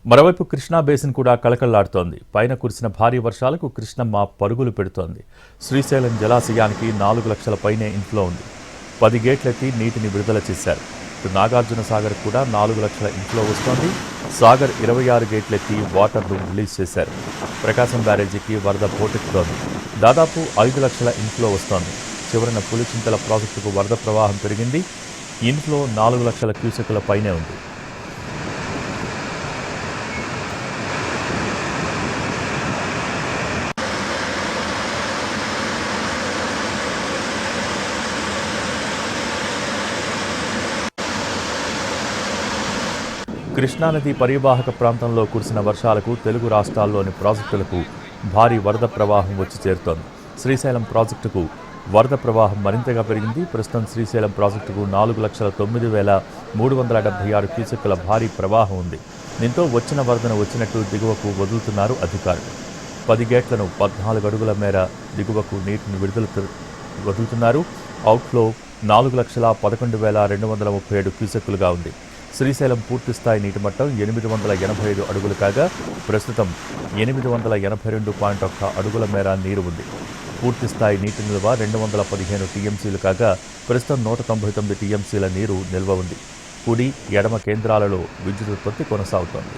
మరోవైపు కృష్ణా బేసిన్ కూడా కళకళలాడుతోంది. పైన కురిసిన భారీ వర్షాలకు కృష్ణమ్మ పరుగులు పెడుతోంది. శ్రీశైలం జలాశయానికి 4 లక్షల పైనే ఇన్ఫ్లో ఉంది. 10 గేట్లెత్తి నీటిని విడుదల చేశారు. నాగార్జున సాగర్ కూడా 4 లక్షల ఇన్ఫ్లో వస్తోంది. సాగర్ 26 గేట్లెత్తి వాటర్ను రిలీజ్ చేశారు. ప్రకాశం బ్యారేజీకి వరద పోటెత్తుతోంది. దాదాపు 5 లక్షల ఇన్ఫ్లో వస్తోంది. చివరన పులిచింతల ప్రాజెక్టుకు వరద ప్రవాహం పెరిగింది. ఇన్ఫ్లో 4 లక్షల క్యూసెక్కుల పైనే ఉంది. కృష్ణానది పరివాహక ప్రాంతంలో కురిసిన వర్షాలకు తెలుగు రాష్ట్రాల్లోని ప్రాజెక్టులకు భారీ వరద ప్రవాహం వచ్చి చేరుతోంది. శ్రీశైలం ప్రాజెక్టుకు వరద ప్రవాహం మరింతగా పెరిగింది. ప్రస్తుతం శ్రీశైలం ప్రాజెక్టుకు 4,09,376 క్యూసెక్కుల భారీ ప్రవాహం ఉంది. దీంతో వచ్చిన వరదను వచ్చినట్టు దిగువకు వదులుతున్నారు అధికారులు. 10 గేట్లను 14 అడుగుల మేర దిగువకు నీటిని వదులుతున్నారు. అవుట్ఫ్లో 4,11,237 క్యూసెక్కులుగా ఉంది. శ్రీశైలం పూర్తిస్థాయి నీటిమట్టం 885 అడుగులు కాగా ప్రస్తుతం 882.1 అడుగుల మేర నీరు ఉంది. పూర్తిస్థాయి నీటి నిల్వ 215 టీఎంసీలు కాగా ప్రస్తుతం 199 టీఎంసీల నీరు నిల్వ ఉంది. కుడి ఎడమ కేంద్రాలలో విద్యుత్ ఉత్పత్తి కొనసాగుతోంది.